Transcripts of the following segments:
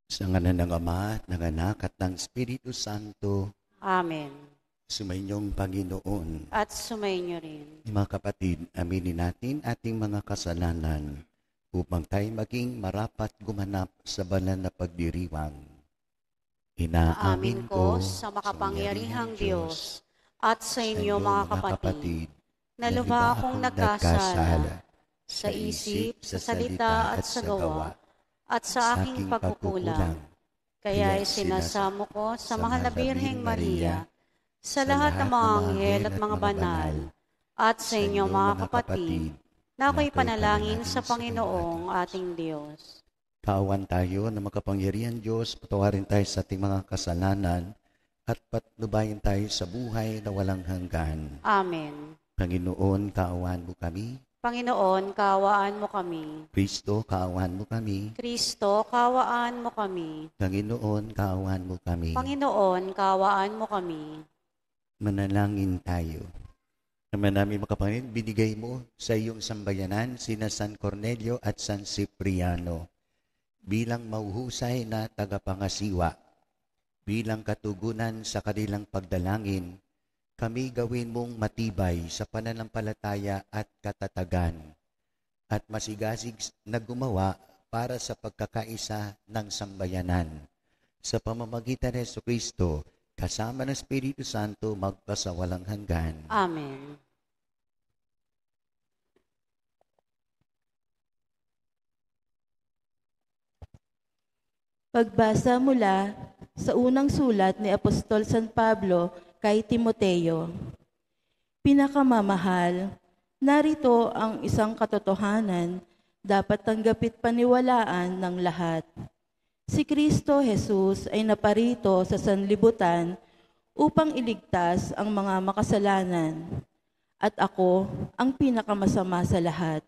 Sa ngalan ng Ama, ng Anak, at ng Espiritu Santo, Amen. sumainyong Panginoon. At sumainyo rin. Mga kapatid, aminin natin ating mga kasalanan upang tayo maging marapat gumanap sa banal na pagdiriwang. Inaamin ko sa makapangyarihang Diyos at sa inyo mga kapatid, na lubha akong nagkasala sa isip, sa salita at sa gawa, at sa aking pagkukulang. Kaya isinasamo ko sa mahal na Birheng Maria, sa lahat ng mga anghel at mga banal, at sa inyo mga kapatid, na ako'y panalangin sa Panginoong ating Diyos. Kaawan tayo na makapangyarihan Diyos, patawarin tayo sa ating mga kasalanan at patnubayan tayo sa buhay na walang hanggan. Amen. Panginoon, kaawan mo kami. Panginoon, kaawaan mo kami. Kristo, kaawan mo kami. Kristo, kaawaan mo kami. Panginoon, kaawan mo kami. Panginoon, kaawaan mo kami. Manalangin tayo. Naman namin makapangyarihan, binigay mo sa iyong sambayanan sina San Cornelio at San Cipriano bilang mauhusay na tagapangasiwa, bilang katugunan sa kanilang pagdalangin, kami gawin mong matibay sa pananampalataya at katatagan, at masigasig na gumawa para sa pagkakaisa ng sambayanan. Sa pamamagitan ni Jesucristo, kasama ng Espiritu Santo, magpasawalang hanggan. Amen. Pagbasa mula sa unang sulat ni Apostol San Pablo kay Timoteo. Pinakamamahal, narito ang isang katotohanan dapat tanggapit paniwalaan ng lahat. Si Kristo Jesus ay naparito sa sanlibutan upang iligtas ang mga makasalanan, at ako ang pinakamasama sa lahat.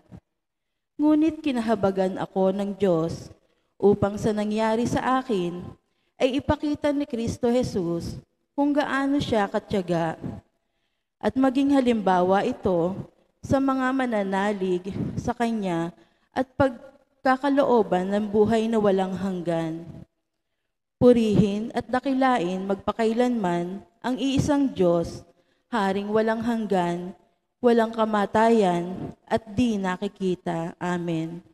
Ngunit kinahabagan ako ng Diyos upang sa nangyari sa akin ay ipakita ni Kristo Jesus kung gaano siya katyaga, at maging halimbawa ito sa mga mananalig sa Kanya at pagkakalooban ng buhay na walang hanggan. Purihin at dakilain magpakailanman ang iisang Diyos, Haring walang hanggan, walang kamatayan, at di nakikita. Amen.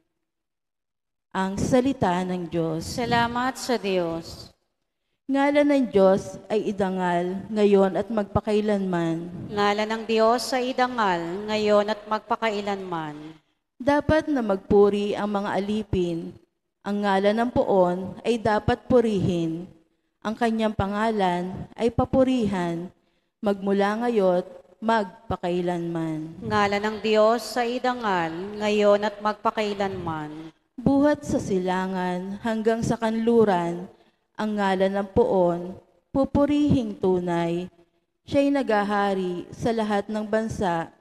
Ang salita ng Diyos. Salamat sa Diyos. Ngalan ng Diyos ay idangal, ngayon at magpakailanman. Ngalan ng Diyos ay idangal, ngayon at magpakailanman. Dapat na magpuri ang mga alipin. Ang ngalan ng poon ay dapat purihin. Ang kanyang pangalan ay papurihan, magmula ngayon, magpakailanman. Ngalan ng Diyos ay idangal, ngayon at magpakailanman. Buhat sa silangan hanggang sa kanluran, ang ngalan ng poon, pupurihing tunay. Siya'y nagahari sa lahat ng bansa,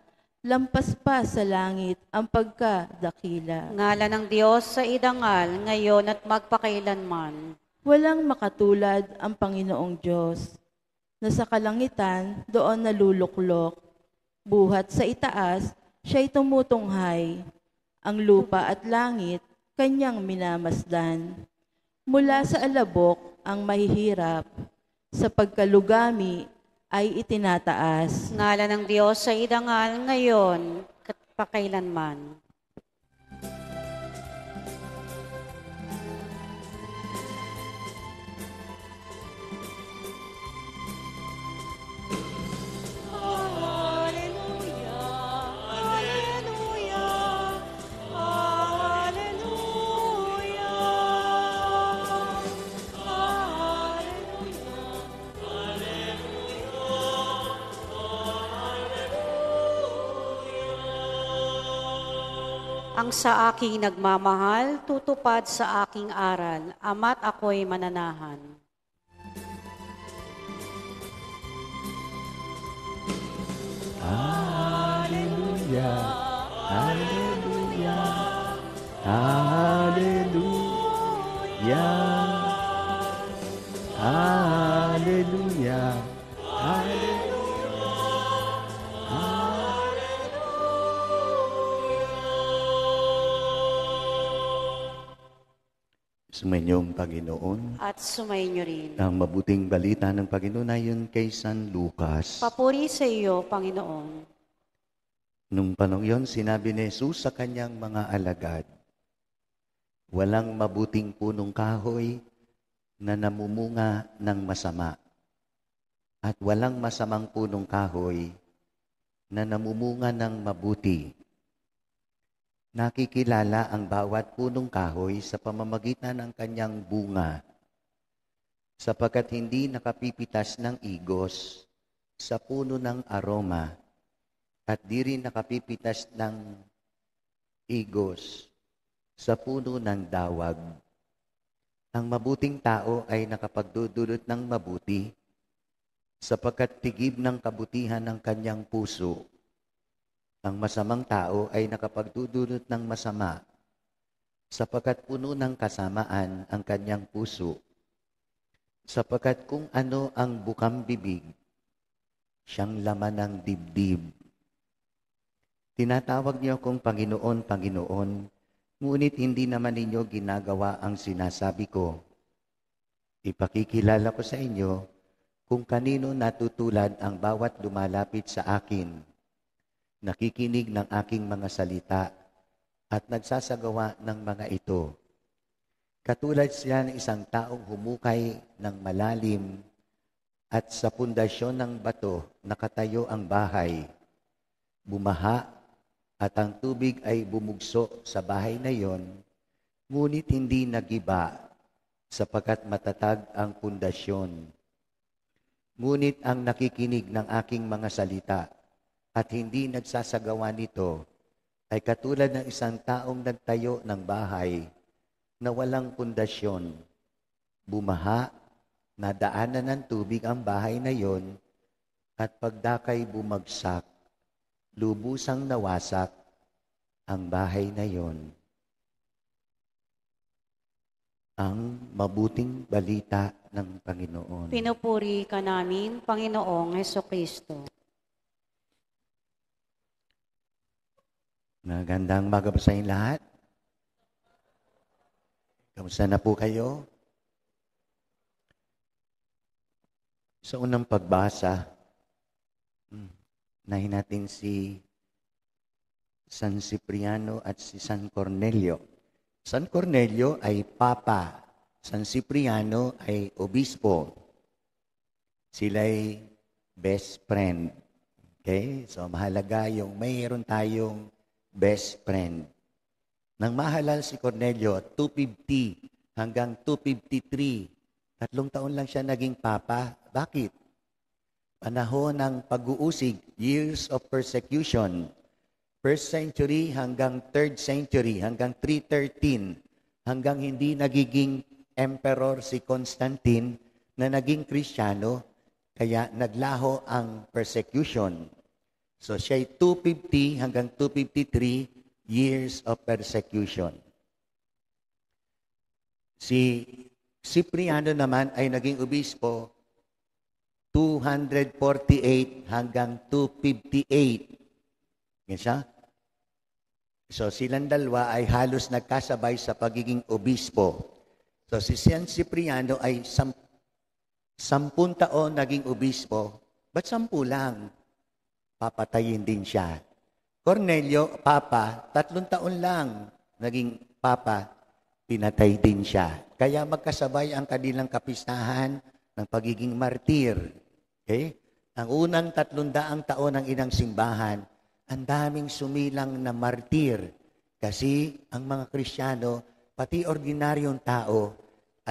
lampas pa sa langit ang pagkadakila. Ngalan ng Diyos ay idangal, ngayon at magpakailanman. Walang makatulad ang Panginoong Diyos, na sa kalangitan doon naluluklok. Buhat sa itaas, siya'y tumutunghay. Ang lupa at langit, kanyang minamasdan. Mula sa alabok ang mahihirap, sa pagkalugami ay itinataas. Ngalan ng Diyos ay idangal, ngayon at pakailanman. Ang sa aking nagmamahal, tutupad sa aking aral, ama't ako'y mananahan. Hallelujah, Hallelujah, Hallelujah, Hallelujah, Hallelujah. Sumainyong Panginoon. At sumainyo rin. Ang mabuting balita ng Panginoon ayon kay San Lucas. Papuri sa iyo, Panginoon. Nung panahon yon, sinabi ni Jesus sa kanyang mga alagad, walang mabuting punong kahoy na namumunga ng masama, at walang masamang punong kahoy na namumunga ng mabuti. Nakikilala ang bawat punong kahoy sa pamamagitan ng kanyang bunga, sapagkat hindi nakapipitas ng igos sa puno ng aroma, at di rin nakapipitas ng igos sa puno ng dawag. Ang mabuting tao ay nakapagdudulot ng mabuti, sapagkat tigib ng kabutihan ng kanyang puso. Ang masamang tao ay nakapagdudulot ng masama, sapagkat puno ng kasamaan ang kanyang puso. Sapagkat kung ano ang bukang bibig, siyang laman ng dibdib. Tinatawag niyo akong Panginoon, Panginoon, ngunit hindi naman ninyo ginagawa ang sinasabi ko. Ipakikilala ko sa inyo kung kanino natutulad ang bawat lumalapit sa akin, nakikinig ng aking mga salita at nagsasagawa ng mga ito. Katulad siya ng isang taong humukay ng malalim at sa pundasyon ng bato nakatayo ang bahay. Bumaha at ang tubig ay bumugso sa bahay na iyon, ngunit hindi nagiba sapagkat matatag ang pundasyon. Ngunit ang nakikinig ng aking mga salita at hindi nagsasagawa nito ay katulad ng isang taong nagtayo ng bahay na walang pundasyon. Bumaha, nadaanan ng tubig ang bahay na iyon, at pagdakay bumagsak, lubusang nawasak ang bahay na iyon. Ang mabuting balita ng Panginoon. Pinupuri ka namin, Panginoong Hesukristo. Magandang umaga po sa inyo lahat. Kamusta na po kayo? Sa unang pagbasa, nahin natin si San Cipriano at si San Cornelio. San Cornelio ay papa, San Cipriano ay obispo. Sila'y best friend. Okay? So mahalaga yung mayroon tayong best friend. Nang mahalal si Cornelio, 250 hanggang 253. 3 taon lang siya naging papa. Bakit? Panahon ng pag-uusig, years of persecution. 1st century hanggang 3rd century, hanggang 313, hanggang hindi nagiging emperor si Constantine na naging Kristiyano, kaya naglaho ang persecution. So siya'y 250 hanggang 253 years of persecution. Si Cipriano naman ay naging obispo 248 hanggang 258. Yan siya? So silang dalawa ay halos nagkasabay sa pagiging obispo. So si San Cipriano ay 10 taon naging obispo. Ba't 10 lang? Papatayin din siya. Cornelio, papa, 3 taon lang naging papa, pinatay din siya. Kaya magkasabay ang kanilang kapistahan ng pagiging martir. Okay? Ang unang 300 taon ng inang simbahan, ang daming sumilang na martir. Kasi ang mga Kristiyano, pati ordinaryong tao,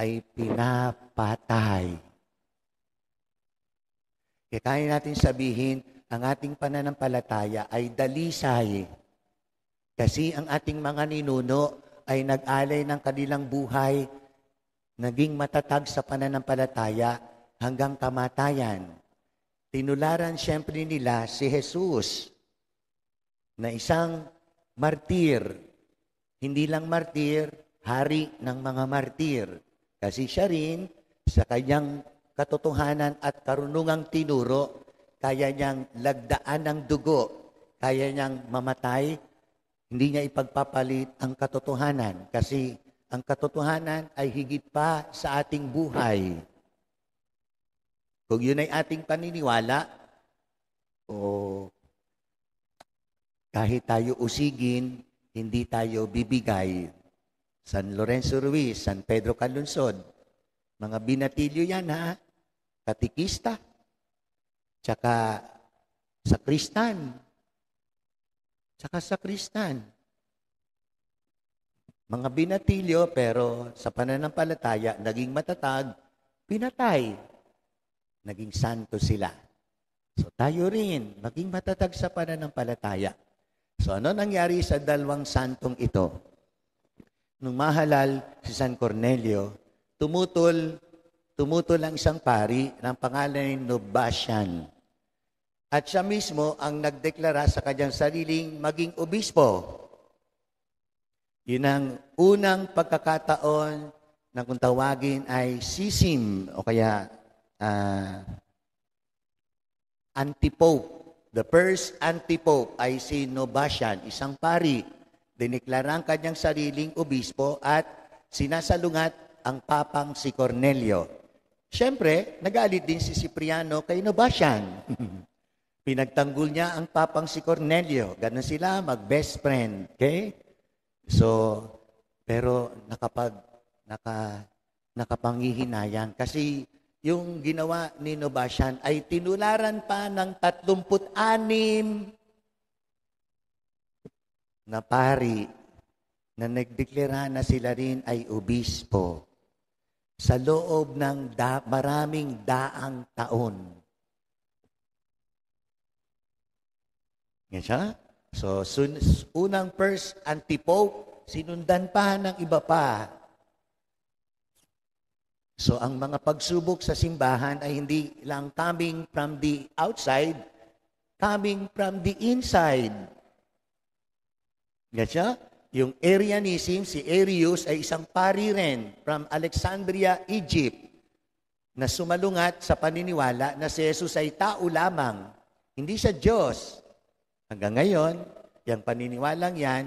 ay pinapatay. Kaya kaya natin sabihin, ang ating pananampalataya ay dalisay. Kasi ang ating mga ninuno ay nag-alay ng kanilang buhay, naging matatag sa pananampalataya hanggang kamatayan. Tinularan siyempre nila si Jesus na isang martir. Hindi lang martir, hari ng mga martir. Kasi siya rin sa kanyang katotohanan at karunungang tinuro, kaya niyang lagdaan ng dugo, kaya niyang mamatay, hindi niya ipagpapalit ang katotohanan. Kasi ang katotohanan ay higit pa sa ating buhay. Kung yun ay ating paniniwala, o kahit tayo usigin, hindi tayo bibigay. San Lorenzo Ruiz, San Pedro Calungsod, mga binatilyo yan ha, katikista, tsaka sakristan. Mga binatilyo, pero sa pananampalataya, naging matatag, pinatay. Naging santo sila. So tayo rin, maging matatag sa pananampalataya. So ano nangyari sa dalawang santong ito? Nung mahalal si San Cornelio, tumutol ang isang pari ng pangalan ni Nobasyan. At siya mismo ang nagdeklara sa kanyang sariling maging obispo. Yun ang unang pagkakataon na kung tawagin ay sisim o kaya antipope. The first antipope ay si Nobasyan, isang pari. Dineklara ang kanyang sariling obispo at sinasalungat ang papang si Cornelio. Siyempre, nagalit din si Cipriano kay Nobasyan. Pinagtanggol niya ang papang si Cornelio. Ganun sila, mag-best friend. Okay? So, pero nakapangihinayang. Kasi yung ginawa ni Nobasyan ay tinularan pa ng 36 na pari na nagdeklara na sila rin ay obispo sa loob ng maraming daang taon. Yan siya? So, unang first antipope, sinundan pa ng iba pa. So, ang mga pagsubok sa simbahan ay hindi lang coming from the outside, coming from the inside. Yan siya? Yung Arianism, si Arius ay isang pari rin from Alexandria, Egypt, na sumalungat sa paniniwala na si Jesus ay tao lamang, hindi siya Diyos. Hanggang ngayon, yung paniniwalang yan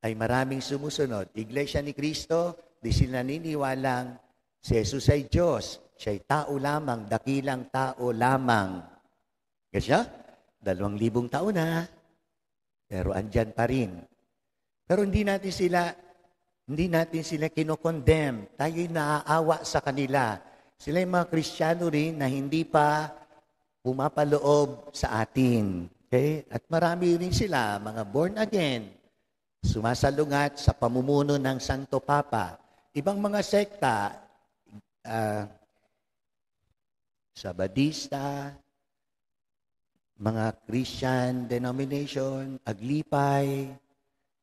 ay maraming sumusunod. Iglesia ni Cristo, di sila naniniwalang si Jesus ay Diyos. Siya ay tao lamang, dakilang tao lamang. Kasi 2,000 taon na, pero andyan pa rin. Pero hindi natin sila kinokondemn. Tayo'y naaawa sa kanila. Sila yung mga Kristiyano rin na hindi pa pumapaloob sa atin. Okay? At marami rin sila, mga born again, sumasalungat sa pamumuno ng Santo Papa. Ibang mga sekta, Sabadista, mga Christian denomination, Aglipay,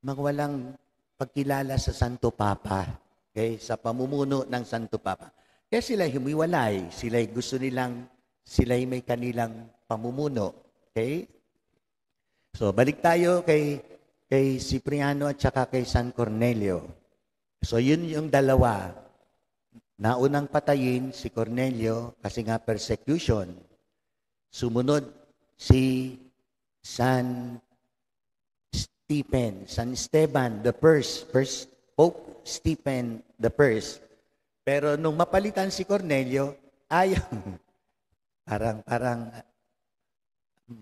mga walang pagkilala sa Santo Papa, okay? Sa pamumuno ng Santo Papa. Kaya sila humiwalay, sila gusto nilang, sila may kanilang pamumuno. Okay? So, balik tayo kay Cipriano at saka kay San Cornelio. So, yun yung dalawa. Naunang patayin si Cornelio kasi nga persecution. Sumunod si San Esteban the first Pope Stephen the first. Pero nung mapalitan si Cornelio, ayaw.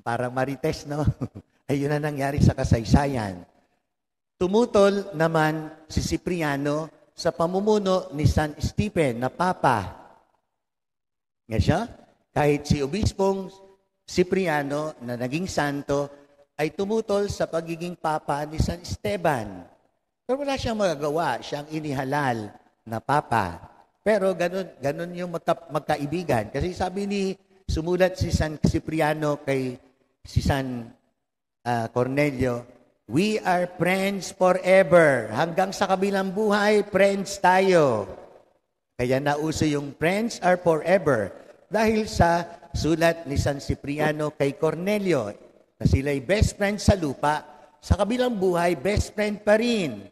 parang Marites, no? Ayun na nangyari sa kasaysayan. Tumutol naman si Cipriano sa pamumuno ni San Stephen na Papa. Nga siya? Kahit si Obispong Cipriano na naging santo, ay tumutol sa pagiging Papa ni San Esteban. Pero wala siyang magagawa. Siyang inihalal na Papa. Pero ganun yung magkaibigan. Kasi sabi sumulat si San Cipriano kay si San Cornelio, we are friends forever. Hanggang sa kabilang buhay, friends tayo. Kaya nauso yung friends are forever. Dahil sa sulat ni San Cipriano kay Cornelio, na sila'y best friend sa lupa, sa kabilang buhay, best friend pa rin.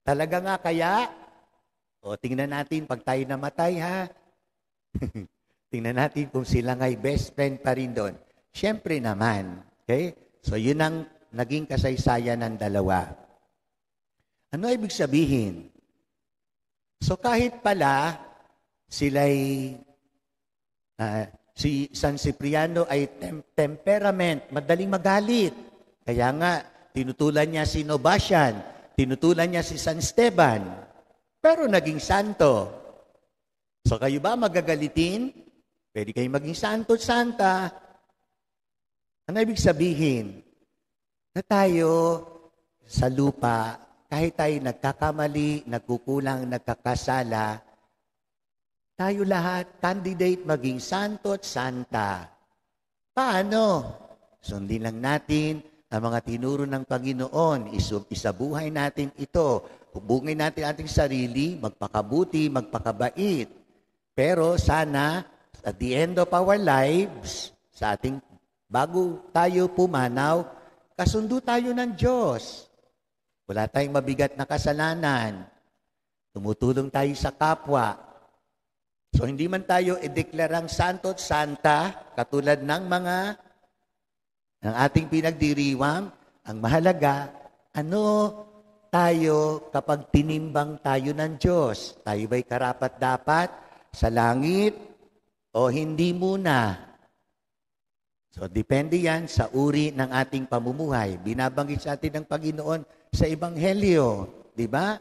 Talaga nga kaya? O, tingnan natin pag tayo namatay, ha? Tingnan natin kung sila nga'y best friend pa rin doon. Siyempre naman. Okay? So, yun ang naging kasaysayan ng dalawa. Ano ibig sabihin? So kahit pala sila'y, si San Cipriano ay temperament, madaling magalit. Kaya nga, tinutulan niya si Novatian, tinutulan niya si San Esteban, pero naging santo. So kayo ba magagalitin? Pwede kayong maging santo at santa. Ano ibig sabihin? Na tayo sa lupa, kahit tayo nagkakamali, nagkukulang, nagkakasala, tayo lahat candidate maging santo at santa. Paano? Sundin lang natin ang mga tinuro ng Panginoon. Isabuhay natin ito. Hubungin natin ating sarili, magpakabuti, magpakabait. Pero sana, at the end of our lives, bago tayo pumanaw, kasundo tayo ng Diyos. Wala tayong mabigat na kasalanan. Tumutulong tayo sa kapwa. So hindi man tayo ideklarang santo at santa, katulad ng ating pinagdiriwang, ang mahalaga, ano tayo kapag tinimbang tayo ng Diyos? Tayo ba'y karapat-dapat sa langit o hindi muna? So, depende yan sa uri ng ating pamumuhay. Binabanggit sa atin ng Panginoon sa Ebanghelyo. Di ba?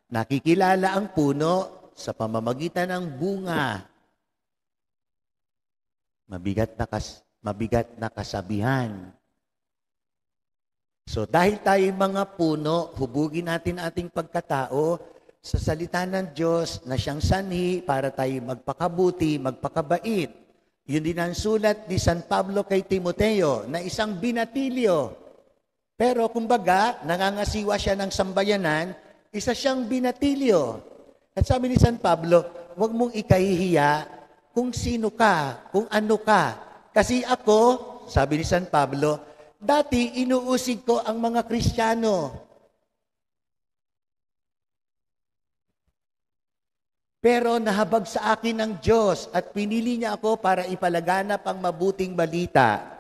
Nakikilala ang puno sa pamamagitan ng bunga. Mabigat na kasabihan. So, dahil tayo mga puno, hubugin natin ating pagkatao sa salita ng Diyos na siyang sanhi para tayo magpakabuti, magpakabait. Yun din ang sulat ni San Pablo kay Timoteo na isang binatilyo. Pero kumbaga, nangangasiwa siya ng sambayanan, isa siyang binatilyo. At sabi ni San Pablo, huwag mong ikahihiya kung sino ka, kung ano ka. Kasi ako, sabi ni San Pablo, dati inuusig ko ang mga Kristiyano. Pero nahabag sa akin ng Diyos at pinili niya ako para ipalaganap ang mabuting balita.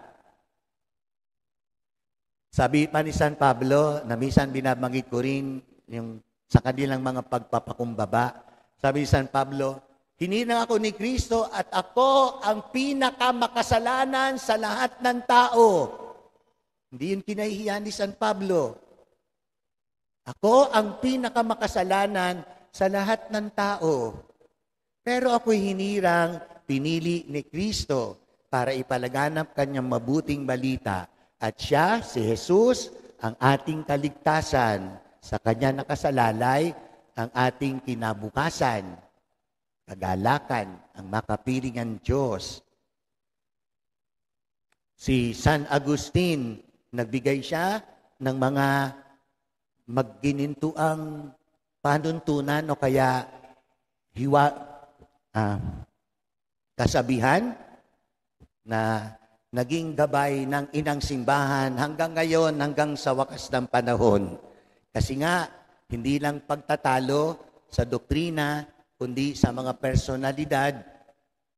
Sabi pa ni San Pablo, na minsan binabanggit ko rin yung sa kanilang mga pagpapakumbaba. Sabi ni San Pablo, hininang ako ni Kristo at ako ang pinakamakasalanan sa lahat ng tao. Hindi yun kinahihiyan ni San Pablo. Ako ang pinakamakasalanan sa lahat ng tao. Pero ako'y hinirang pinili ni Kristo para ipalaganap kanyang mabuting balita. At siya, si Jesus, ang ating kaligtasan. Sa kanya nakasalalay ang ating kinabukasan. Kagalakan, ang makapilingan Diyos. Si San Agustin, nagbigay siya ng mga magginintuang panuntunan o kaya kasabihan na naging gabay ng inang simbahan hanggang ngayon, hanggang sa wakas ng panahon. Kasi nga, hindi lang pagtatalo sa doktrina, kundi sa mga personalidad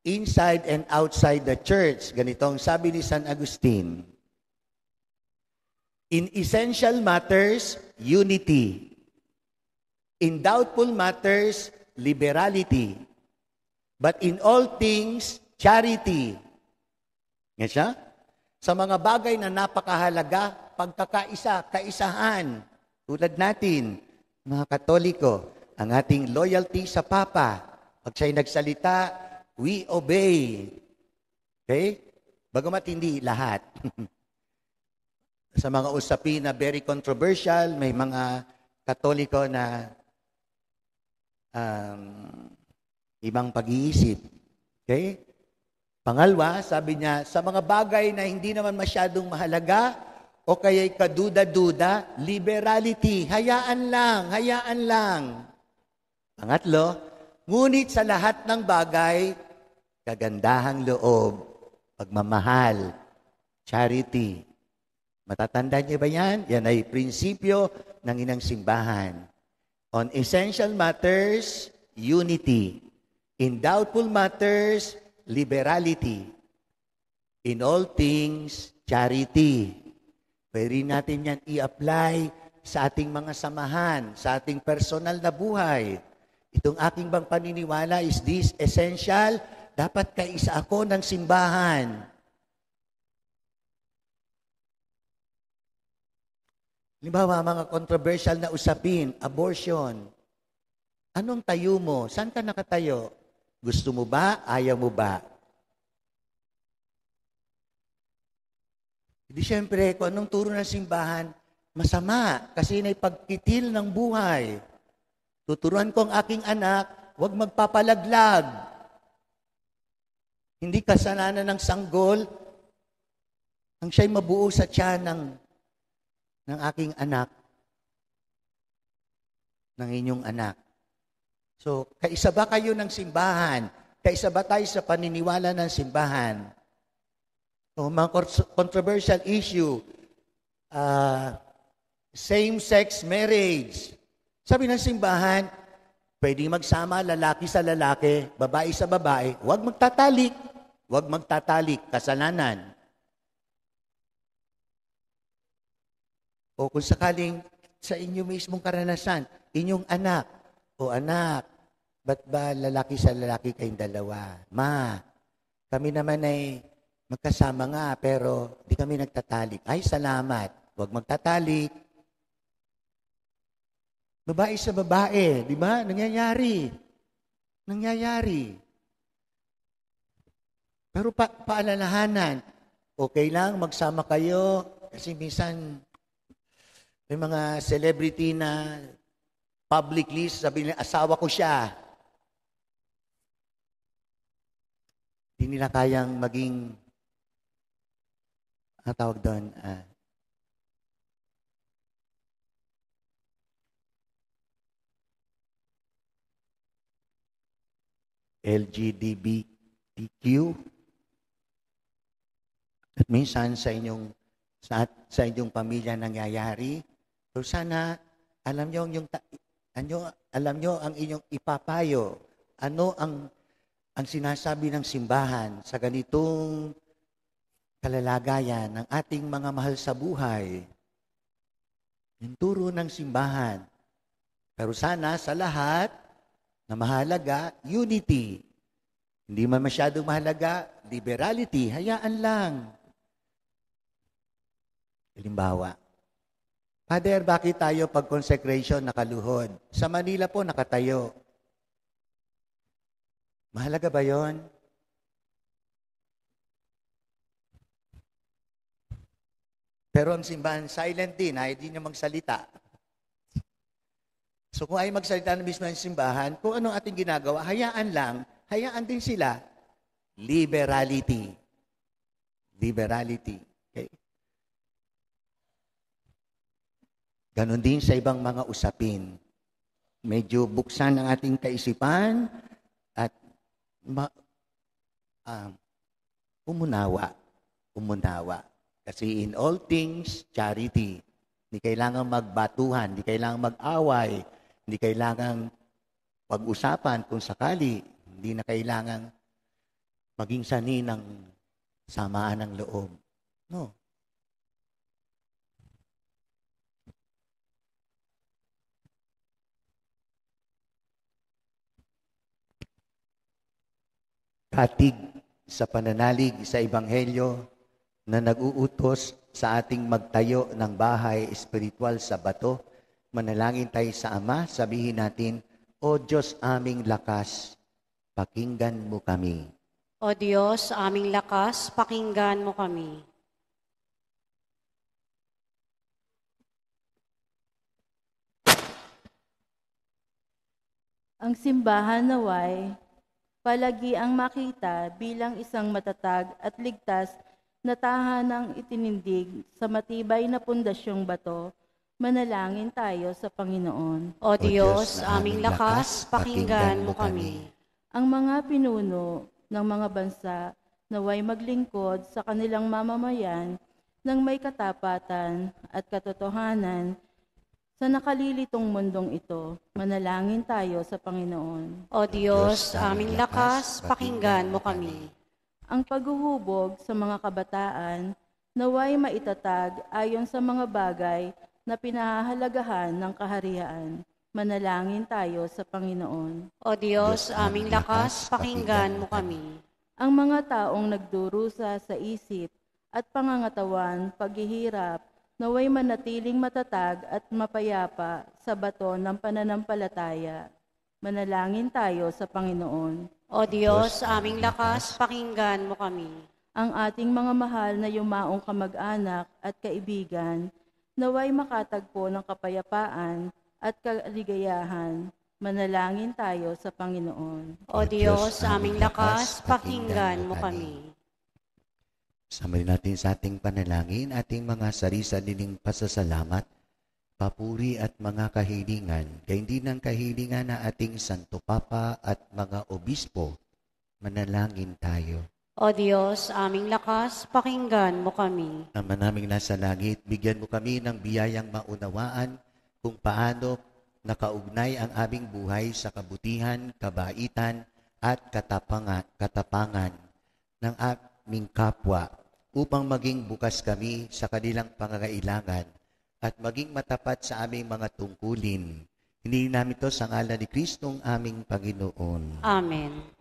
inside and outside the church. Ganitong sabi ni San Agustin, in essential matters, unity. In doubtful matters, liberality. But in all things, charity. Nga siya? Sa mga bagay na napakahalaga, pagkakaisa, kaisahan. Tulad natin, mga Katoliko, ang ating loyalty sa Papa. Pag siya'y nagsalita, we obey. Okay? Bagamat hindi lahat. Sa mga usapin na very controversial, may mga Katoliko na ibang pag-iisip. Okay? Pangalawa, sabi niya, sa mga bagay na hindi naman masyadong mahalaga o kaya'y kaduda-duda, liberality, hayaan lang. Pangatlo, ngunit sa lahat ng bagay, kagandahang loob, pagmamahal, charity. Matatandaan niyo ba yan? Yan ay prinsipyo ng inang simbahan. On essential matters, unity. In doubtful matters, liberality. In all things, charity. Pwede natin yan i-apply sa ating mga samahan, sa ating personal na buhay. Itong aking bang paniniwala, is this essential? Dapat kaisa ako ng simbahan. Halimbawa, mga controversial na usapin, abortion. Anong tayo mo? Saan ka nakatayo? Gusto mo ba? Ayaw mo ba? Hindi siyempre, kung anong turo ng simbahan, masama kasi naipagkitil ng buhay. Tuturuan ko ang aking anak, huwag magpapalaglag. Hindi kasalanan ng sanggol ang siya'y mabuo sa tiyan ng aking anak, ng inyong anak. So, kaisa ba kayo ng simbahan? Kaisa ba tayo sa paniniwala ng simbahan? So, mga controversial issue, same-sex marriage. Sabi ng simbahan, pwede magsama lalaki sa lalaki, babae sa babae, huwag magtatalik. Huwag magtatalik, kasalanan. O kung sakaling sa inyo mismong karanasan, inyong anak, o anak, ba't ba lalaki sa lalaki kayong dalawa? Ma, kami naman ay magkasama nga, pero di kami nagtatalik. Ay, salamat. Huwag magtatalik. Babae sa babae, di ba? Nangyayari. Pero paalalahanan, okay lang, magsama kayo, kasi minsan, may mga celebrity na publicly sabi nila, asawa ko siya. Hindi nila kayang maging, tawag doon, LGBTQ. At minsan sa inyong pamilya nangyayari. So sana alam nyo ang inyong ipapayo. Ano ang sinasabi ng simbahan sa ganitong kalalagayan ng ating mga mahal sa buhay. Yung turo ng simbahan. Pero sana sa lahat na mahalaga, unity. Hindi man masyadong mahalaga, liberality. Hayaan lang. Halimbawa, Father, bakit tayo pag consecration nakaluhod? Sa Manila po nakatayo. Mahalaga ba yon? Pero ang simbahan silent din, ay di niya magsalita. So kung ay magsalita na mismo ang simbahan, kung anong ating ginagawa, hayaan lang, hayaan din sila. Liberality. Okay? Ganon din sa ibang mga usapin. Medyo buksan ang ating kaisipan at umunawa. Kasi in all things, charity. Hindi kailangan magbatuhan, hindi kailangan mag-away, hindi kailangan pag-usapan kung sakali, hindi na kailangan maging sanhi ng samaan ng loob. No. Katig sa pananalig sa Ebanghelyo na nag-uutos sa ating magtayo ng bahay espiritual sa bato, manalangin tayo sa Ama, sabihin natin, O Diyos aming lakas, pakinggan mo kami. O Diyos, aming lakas, pakinggan mo kami. Ang simbahan naway, palagi ang makita bilang isang matatag at ligtas na tahanang itinindig sa matibay na pundasyong bato, manalangin tayo sa Panginoon. O Diyos, aming lakas, pakinggan mo kami. Ang mga pinuno ng mga bansa naway maglingkod sa kanilang mamamayan ng may katapatan at katotohanan sa nakalilitong mundong ito, manalangin tayo sa Panginoon. O Diyos, aming lakas, pakinggan mo kami. Ang paghuhubog sa mga kabataan naway maitatag ayon sa mga bagay na pinahahalagahan ng kaharian. Manalangin tayo sa Panginoon. O Diyos, aming lakas, pakinggan mo kami. Ang mga taong nagdurusa sa isip at pangangatawan, paghihirap, naway manatiling matatag at mapayapa sa bato ng pananampalataya. Manalangin tayo sa Panginoon. O Diyos, aming lakas, pakinggan mo kami. Ang ating mga mahal na yumaong kamag-anak at kaibigan, naway makatagpo ng kapayapaan at kaligayahan. Manalangin tayo sa Panginoon. O Diyos, aming lakas, pakinggan mo kami. Sama natin sa ating panalangin, ating mga sarili-sariling pasasalamat, papuri at mga kahilingan, kaya hindi ng kahilingan na ating Santo Papa at mga obispo. Manalangin tayo. O Diyos, aming lakas, pakinggan mo kami. Ama naming nasa langit, bigyan mo kami ng biyayang maunawaan kung paano nakaugnay ang aming buhay sa kabutihan, kabaitan at katapangan ng aming kapwa upang maging bukas kami sa kanilang pangangailangan at maging matapat sa aming mga tungkulin. Hindi namin ito sa ngalan ni Kristong aming Panginoon. Amen.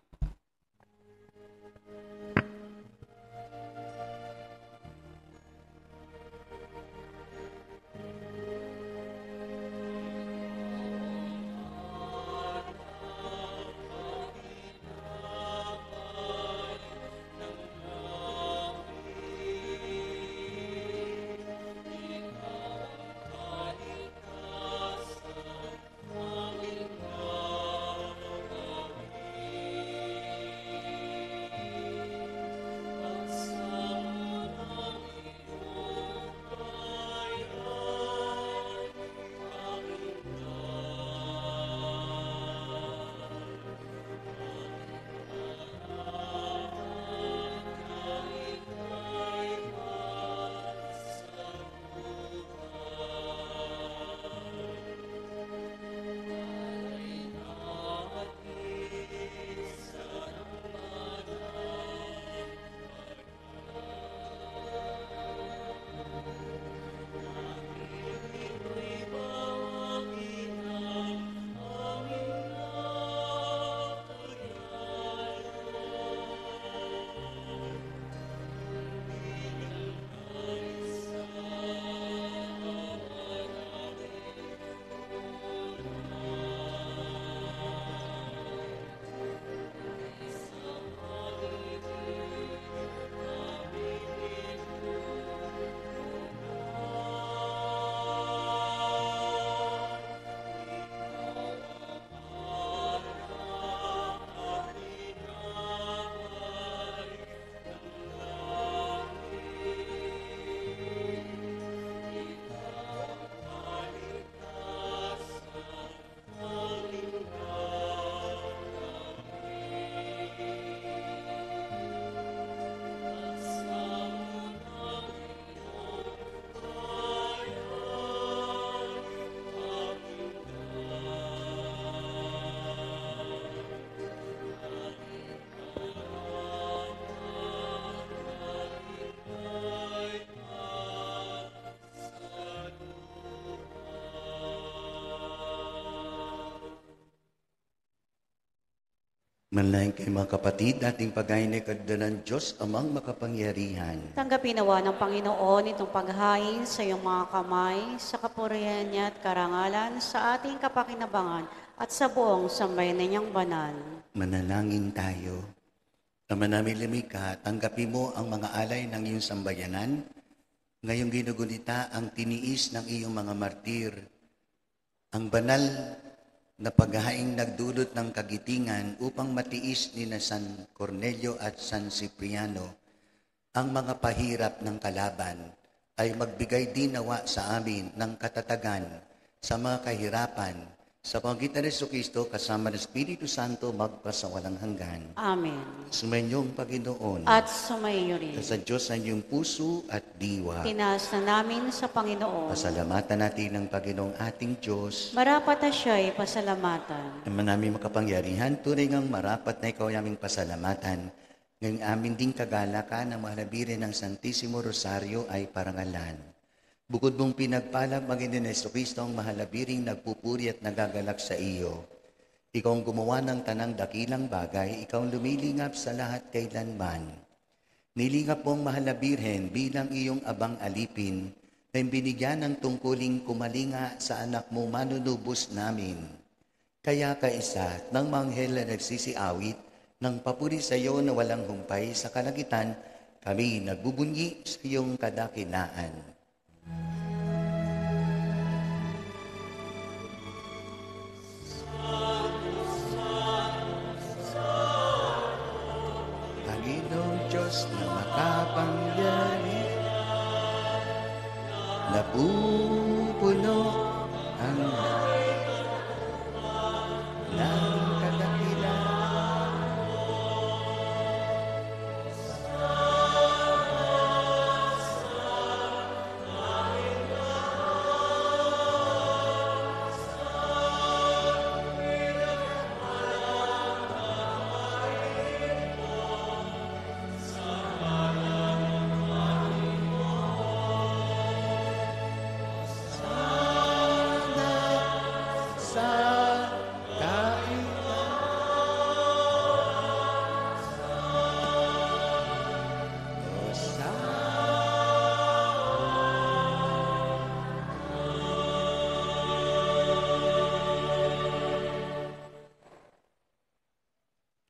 Manalangin kayo mga kapatid, ating paghain ng Diyos amang makapangyarihan. Tanggapin nawa ng Panginoon itong paghain sa iyong mga kamay, sa kapurihan niya at karangalan, sa ating kapakinabangan at sa buong sambayan niyang banal. Manalangin tayo. Ama namin lumikha, tanggapin mo ang mga alay ng iyong sambayanan. Ngayong ginugunita ang tiniis ng iyong mga martir. Ang banal na paghahaing nagdulot ng kagitingan upang matiis ni na San Cornelio at San Cipriano ang mga pahirap ng kalaban, ay magbigay din nawa sa amin ng katatagan sa mga kahirapan, sa pamagitan ni Jesucristo kasama ng Espiritu Santo magpasawalang hanggan. Amen. Sumayinyong Panginoon At sumayo rin. sa Diyos sa inyong puso at diwa. Tinaas na namin sa Panginoon. Pasalamatan natin ng Panginoong ating Diyos. Marapat na siya'y pasalamatan. Naman namin makapangyarihan, tunay ngang marapat na ikaw ay aming pasalamatan. Ngayong amin ding kagalakan na mahalabirin ng Santissimo Rosario ay parangalan. Bukod mong pinagpala, Panginoon Jesucristo, ang mahalabiring nagpupuri at nagagalak sa iyo. Ikaw ang gumawa ng tanang dakilang bagay, ikaw ang lumilingap sa lahat kailanman. Nilingap mong mahal na Birhen bilang iyong abang alipin na binigyan ng tungkuling kumalinga sa anak mo manunubos namin. Kaya kaisa ng manghel na nagsisiawit ng papuri sa iyo na walang humpay sa kalangitan, kami nagbubunyi sa iyong kadakilaan. Panginoong Diyos na makapangyarihan, napupuno ang ng kadakilaan.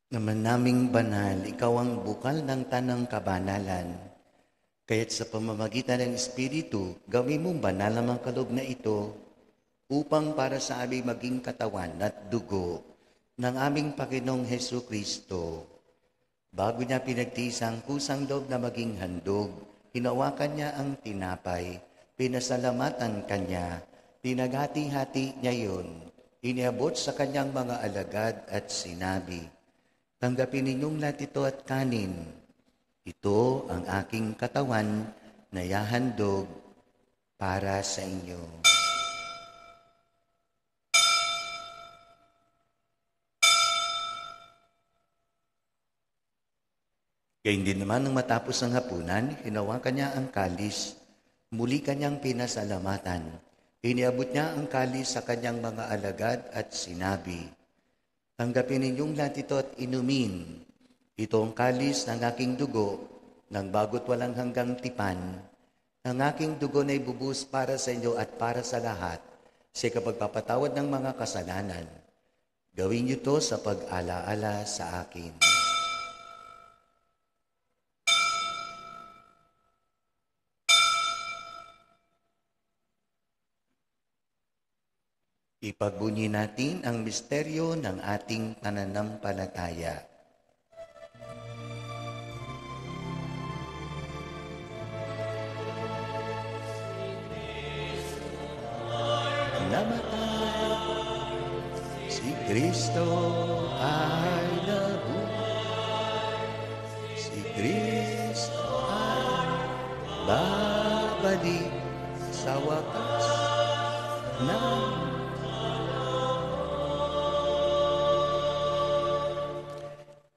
Naman naming banal, ikaw ang bukal ng tanang kabanalan. Kaya't sa pamamagitan ng Espiritu, gawin mong banal ang kaloob na ito upang para sa aming maging katawan at dugo ng aming Panginoong Jesucristo. Bago niya pinagtiis ang kusang loob na maging handog, hinawakan niya ang tinapay, pinasalamatan kanya, pinaghati-hati niya yun, iniabot sa kanyang mga alagad at sinabi, "Tanggapin ninyong lahat ito at kanin. Ito ang aking katawan na yahandog para sa inyo." Gayun din naman nang matapos ang hapunan, hinawakan niya ang kalis, muli kanyang pinasalamatan. Iniabot niya ang kalis sa kanyang mga alagad at sinabi, "Tanggapin ninyong lahat ito at inumin. Ito ang kalis ng aking dugo, ng bago't walang hanggang tipan. Ang aking dugo na ibubuhos para sa inyo at para sa lahat, sa kapagpapatawad ng mga kasalanan. Gawin niyo ito sa pag-alaala sa akin." Ipagbunyi natin ang misteryo ng ating pananampalataya. Namatay, si Kristo ay nabuhay, si Kristo ay babalik sa wakas ng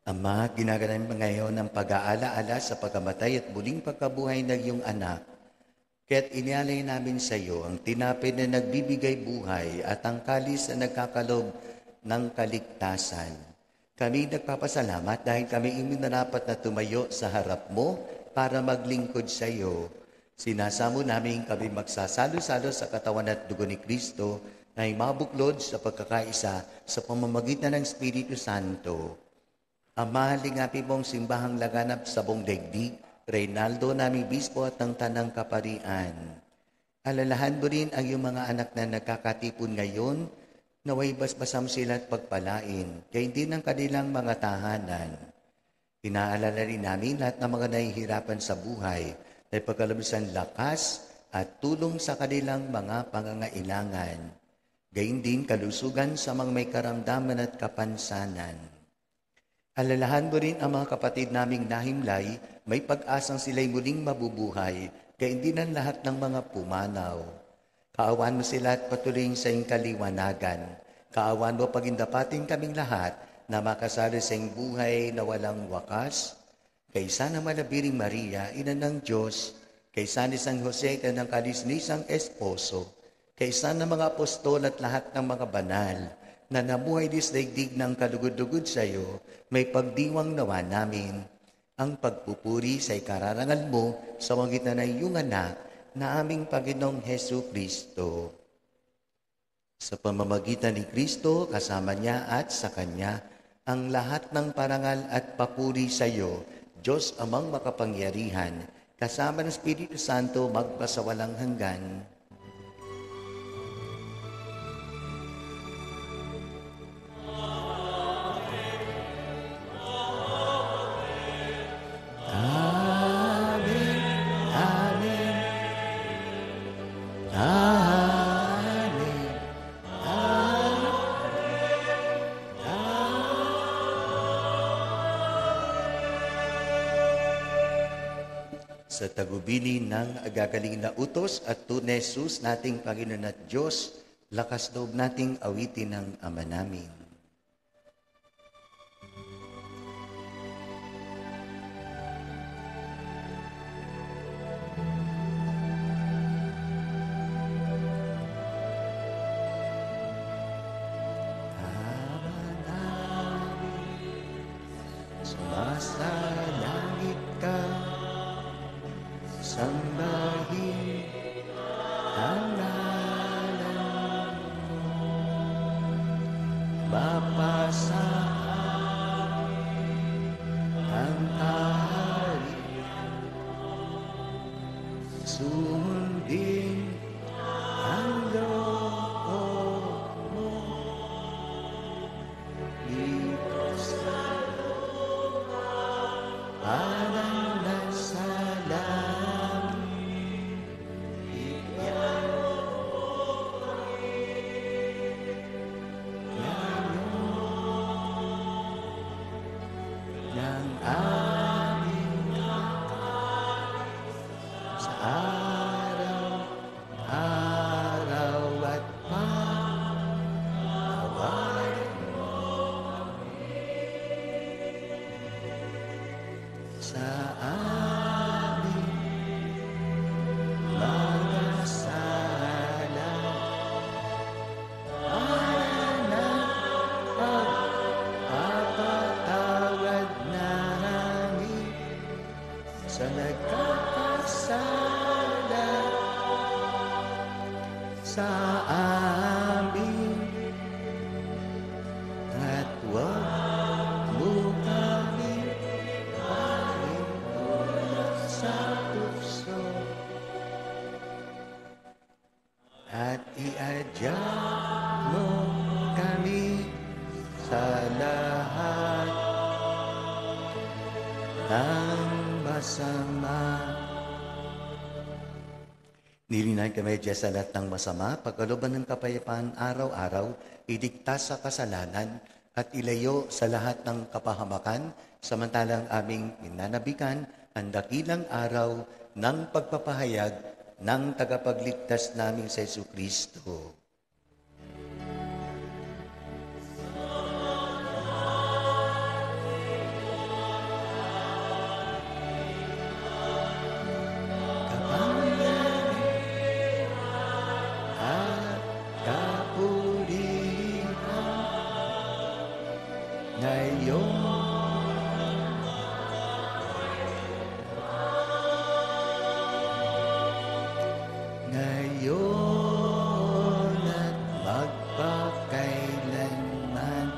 Ama, ginagalan mo ngayon ang pag-aalaala sa pagkamatay at muling pagkabuhay ng iyong anak. Kaya't inialay namin sa iyo ang tinapay na nagbibigay buhay at ang kalis na nagkakalob ng kaligtasan. Kami nagpapasalamat dahil kami iminarapat na tumayo sa harap mo para maglingkod sa iyo. Sinasamo namin kami magsasalo-salo sa katawan at dugo ni Kristo na mabuklod sa pagkakaisa sa pamamagitan ng Espiritu Santo. Ama, halingapin mong simbahang laganap sa buong daigdig, Reynaldo naming bispo at ng tanang kaparian. Alalahan mo rin ang iyong mga anak na nagkakatipon ngayon, naway basbasam sila at pagpalain, kaya hindi ng kanilang mga tahanan. Inaalala rin namin lahat ng mga nahihirapan sa buhay, na pagkalabisan lakas at tulong sa kanilang mga pangangailangan. Gayun din kalusugan sa mga may karamdaman at kapansanan. Alalahan mo rin ang mga kapatid naming nahimlay, may pag-asang sila'y muling mabubuhay, kaya hindi ng lahat ng mga pumanaw. Kaawan mo sila at patuloy sa iyong kaliwanagan. Kaawan mo pagindapatin kaming lahat na makasali sa iyong buhay na walang wakas. Kaysa na malabiring Maria, Ina ng Diyos, kaysa ni San Jose ng kalisnisang esposo, kaysa ng mga apostol at lahat ng mga banal, na namuhay dis daigdig ng kalugod-lugod sa iyo, may pagdiwang nawa namin ang pagpupuri sa ikararangal mo sa magitan ng iyong anak na aming Panginoong Hesu Kristo. Sa pamamagitan ni Kristo, kasama niya at sa Kanya, ang lahat ng parangal at papuri sa iyo, Diyos amang makapangyarihan, kasama ng Espiritu Santo magpasawalang hanggan. Sa tagubili ng agagaling na utos at tunay Jesus nating Panginoon at Diyos, lakas loob nating awitin ng Ama namin. Ama namin, sumasalangit ka, sambahin ang ngalan mo, mapasa ang kaharian, sundin ang loob mo, dito sa parang nasa sa nagkakasala sa amin, at huwag mo kami pahimulan sa tukso, at iadya mo kami sa lahat ng masama. Nilinayan kami Diyos sa lahat ng masama, pagkalooban ng kapayapaan araw-araw, iligtas sa kasalanan at ilayo sa lahat ng kapahamakan, samantalang aming minanabikan ang dakilang araw ng pagpapahayag ng tagapagligtas namin sa Jesucristo. Ngayon at magpakailanman.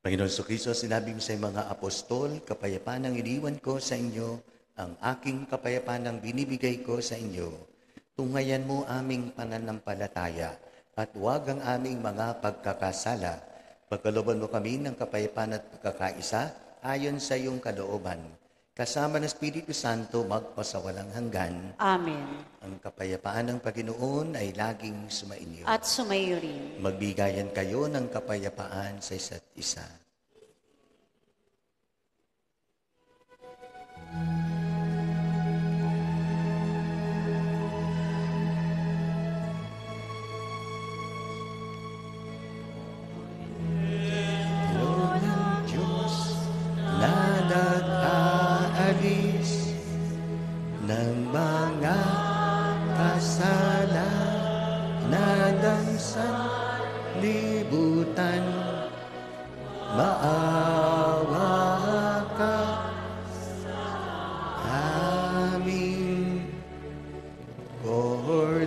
Panginoon Jesucristo, sinabi mo sa mga apostol, kapayapaan ang iniwan ko sa inyo, ang aking kapayapaan ang binibigay ko sa inyo. Tungayan mo aming pananampalataya at huwag ang aming mga pagkakasala. Pagkalooban mo kami ng kapayapaan at pagkakaisa ayon sa iyong kalooban. Kasama ng Espiritu Santo magpasawalang hanggan. Amen. Ang kapayapaan ng Panginoon ay laging sumainyo. At sumayo rin. Magbigayan kayo ng kapayapaan sa isa't isa. maawa ka amin. Kordero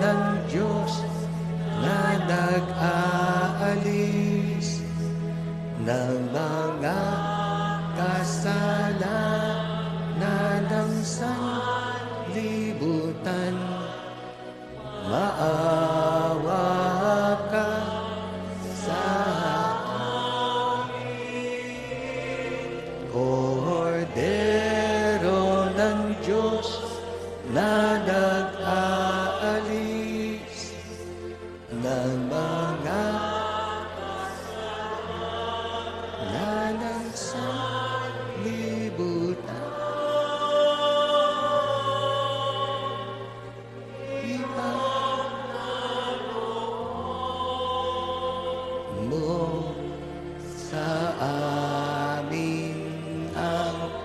ng Diyos na nag-aalis ng mga kasalanan ng sanlibutan, maawa ka sa amin. Kordero ng Diyos na nag-aalis ng mga kasalanan ng sanlibutan, mo sa amin ang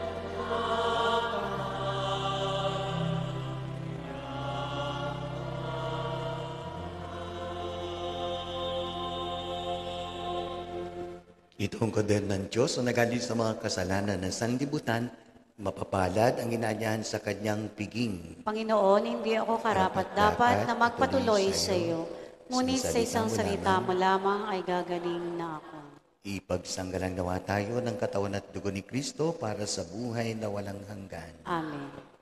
itong koder ng Diyos na nagaling sa mga kasalanan ng sanlibutan, mapapalad ang inanyahan sa kanyang piging. Panginoon, hindi ako karapat-dapat na magpatuloy sa iyo. Ngunit sa isang salita mo lamang ay gagaling na ako. Ipagsanggalang nawa tayo ng katawan at dugo ni Kristo para sa buhay na walang hanggan. Amen.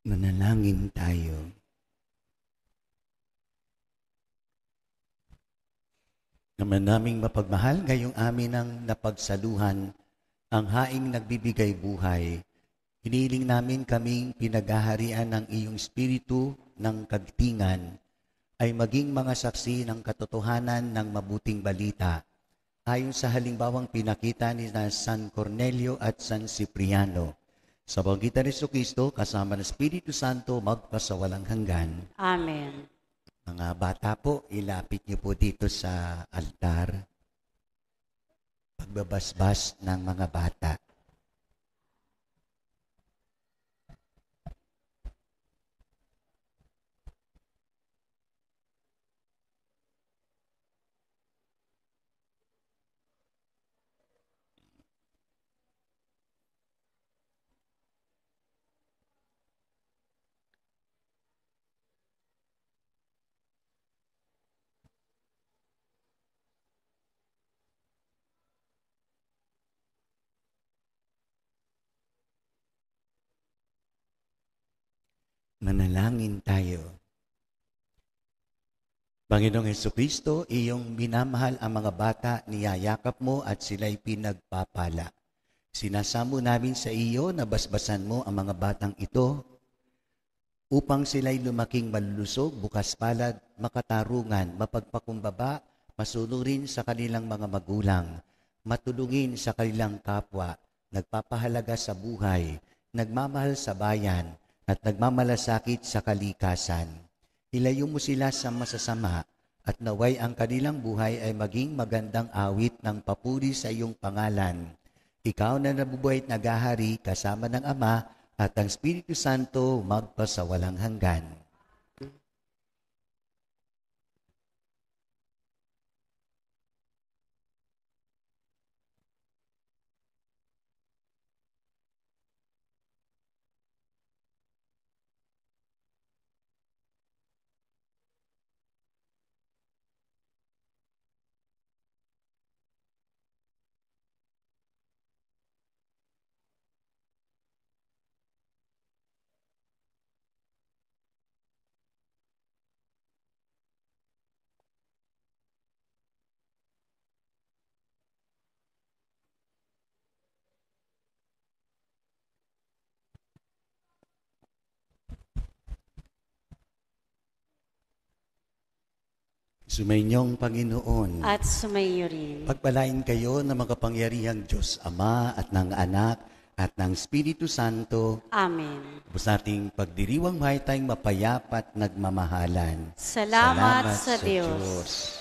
Manalangin tayo. Naman naming mapagmahal, ngayong amin ang napagsaluhan, ang haing nagbibigay buhay. Hiniling namin kaming pinaghaharian ng iyong Espiritu ng kagtingan, ay maging mga saksi ng katotohanan ng mabuting balita, ayon sa halimbawang pinakita ni San Cornelio at San Cipriano. Sa pagitan ni Jesucristo, kasama ng Espiritu Santo, magpasawalang hanggan. Amen. Mga bata po, ilapit niyo po dito sa altar. Pagbabasbas ng mga bata. Manalangin tayo. Panginoong Jesucristo, iyong minamahal ang mga bata, niyayakap mo at sila'y pinagpapala. Sinasamo namin sa iyo na basbasan mo ang mga batang ito upang sila'y lumaking malulusog, bukas palad, makatarungan, mapagpakumbaba, masunurin sa kanilang mga magulang, matulungin sa kanilang kapwa, nagpapahalaga sa buhay, nagmamahal sa bayan, at nagmamalasakit sa kalikasan. Ilayo mo sila sa masasama at naway ang kanilang buhay ay maging magandang awit ng papuri sa iyong pangalan. Ikaw na nabubuhay at naghahari kasama ng Ama at ang Espiritu Santo magpasawalang hanggan. Sumainyong Panginoon. At sumayo rin. Pagpalain kayo ng makapangyarihang Diyos Ama at ng Anak at ng Espiritu Santo. Amen. Tapos nating pagdiriwang buhay tayong mapayapa at nagmamahalan. Salamat sa Diyos.